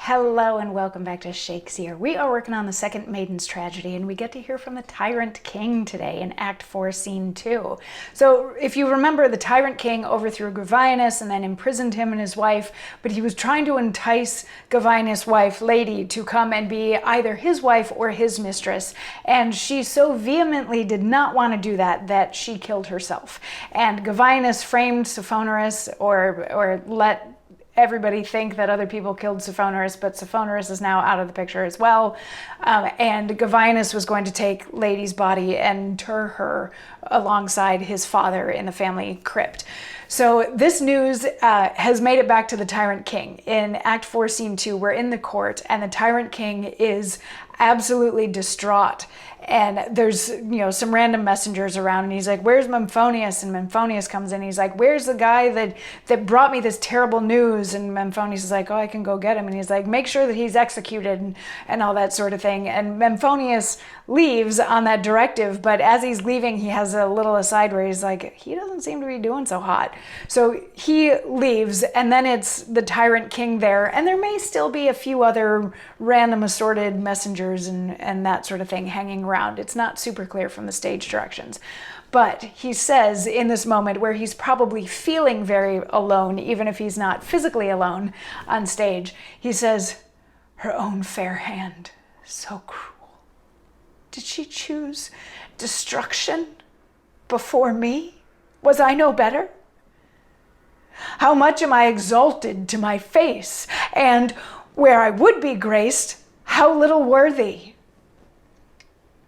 Hello and welcome back to Shakesyear. We are working on the second Maiden's tragedy, and we get to hear from the Tyrant King today in Act 4, Scene 2. So if you remember, the Tyrant King overthrew Gavianus and then imprisoned him and his wife, but he was trying to entice Gavianus' wife, Lady, to come and be either his wife or his mistress, and she so vehemently did not want to do that she killed herself. And Gavianus framed Sophonorus, or let everybody think that other people killed Sophonorus, but Sophonorus is now out of the picture as well. And Gavianus was going to take Lady's body and inter her alongside his father in the family crypt. So this news has made it back to the Tyrant King. In Act 4, Scene 2, we're in the court, and the Tyrant King is absolutely distraught. And there's, some random messengers around, and he's like, "Where's Memphonius?" And Memphonius comes in, he's like, "Where's the guy that brought me this terrible news?" And Memphonius is like, "Oh, I can go get him." And he's like, "Make sure that he's executed," and all that sort of thing. And Memphonius leaves on that directive, but as he's leaving, he has a little aside where he's like, he doesn't seem to be doing so hot. So he leaves, and then it's the Tyrant King there, and there may still be a few other random assorted messengers and that sort of thing hanging around. It's not super clear from the stage directions. But he says in this moment where he's probably feeling very alone, even if he's not physically alone on stage, he says, "Her own fair hand, so cruel. Did she choose destruction before me? Was I no better? How much am I exalted to my face, and where I would be graced, how little worthy.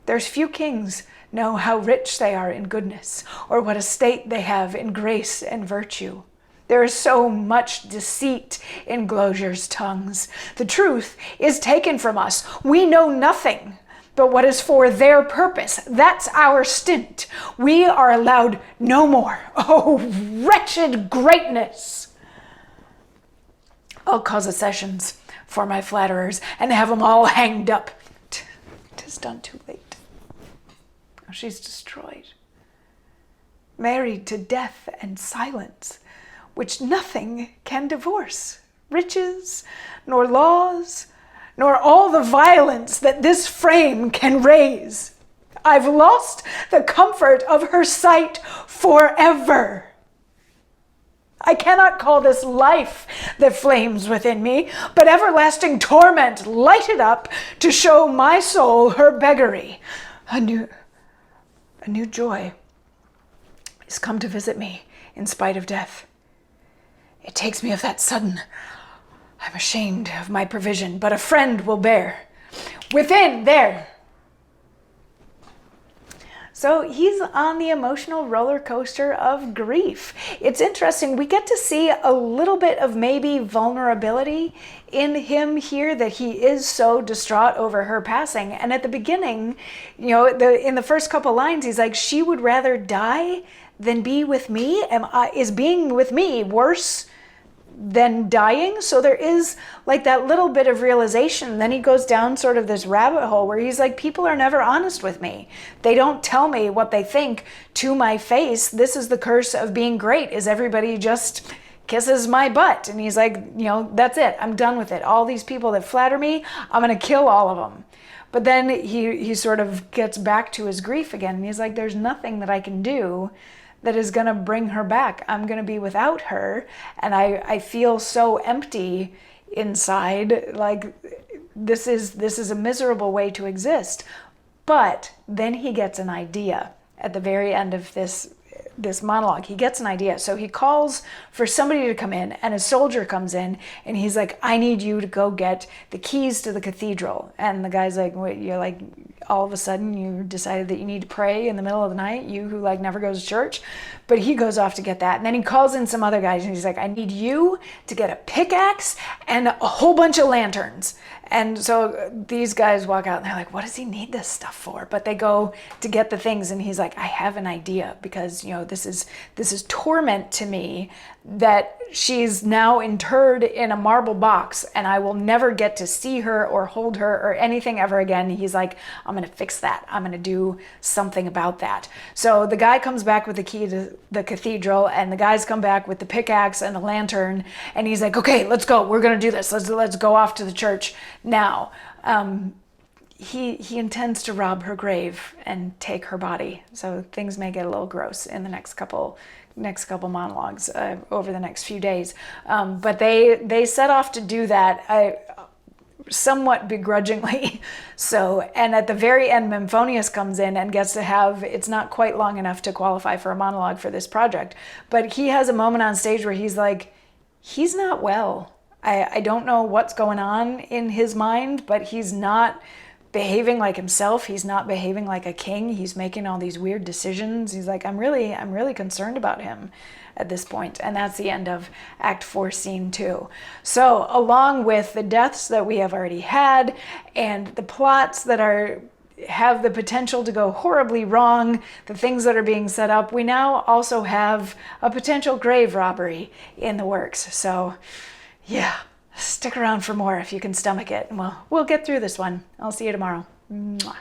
There's few kings know how rich they are in goodness, or what estate they have in grace and virtue. There is so much deceit in glosier's tongues. The truth is taken from us. We know nothing but what is for their purpose. That's our stint. We are allowed no more. Oh, wretched greatness! I'll cause accessions for my flatterers and have them all hanged up. 'Tis done too late. She's destroyed, married to death and silence, which nothing can divorce, riches, nor laws, nor all the violence that this frame can raise. I've lost the comfort of her sight forever. I cannot call this life that flames within me, but everlasting torment lighted up to show my soul her beggary. A new joy is come to visit me in spite of death. It takes me of that sudden. I'm ashamed of my provision, but a friend will bear. Within there. So he's on the emotional roller coaster of grief. It's interesting. We get to see a little bit of maybe vulnerability in him here, that he is so distraught over her passing. And at the beginning, in the first couple lines, he's like, "She would rather die than be with me. Is being with me worse than dying?" So there is like that little bit of realization. Then he goes down sort of this rabbit hole where he's like, people are never honest with me. They don't tell me what they think to my face. This is the curse of being great, is everybody just kisses my butt. And he's like, that's it. I'm done with it. All these people that flatter me, I'm going to kill all of them. But then he sort of gets back to his grief again. And he's like, there's nothing that I can do that is going to bring her back. I'm going to be without her. And I feel so empty inside. Like this is a miserable way to exist. But then he gets an idea at the very end of this monologue. He gets an idea. So he calls for somebody to come in, and a soldier comes in, and he's like, "I need you to go get the keys to the cathedral." And the guy's like, "Wait, you're like, all of a sudden you decided that you need to pray in the middle of the night, you who like never goes to church?" But he goes off to get that. And then he calls in some other guys, and he's like, "I need you to get a pickaxe and a whole bunch of lanterns." And so these guys walk out and they're like, "What does he need this stuff for?" But they go to get the things, and he's like, "I have an idea," because, this is torment to me that she's now interred in a marble box and I will never get to see her or hold her or anything ever again. He's like, I'm going to fix that. I'm going to do something about that. So the guy comes back with the key to the cathedral, and the guys come back with the pickaxe and the lantern, and he's like, okay, let's go. We're going to do this. Let's go off to the church now. He intends to rob her grave and take her body. So things may get a little gross in the next couple monologues over the next few days. But they set off to do that somewhat begrudgingly. So, and at the very end, Memphonius comes in and gets to have, it's not quite long enough to qualify for a monologue for this project, but he has a moment on stage where he's like, he's not well. I don't know what's going on in his mind, but he's not behaving like himself. He's not behaving like a king. He's making all these weird decisions. He's like, I'm really concerned about him at this point. And that's the end of Act 4, Scene 2. So along with the deaths that we have already had and the plots that have the potential to go horribly wrong, the things that are being set up, we now also have a potential grave robbery in the works. So yeah, stick around for more if you can stomach it. We'll get through this one. I'll see you tomorrow. Mwah.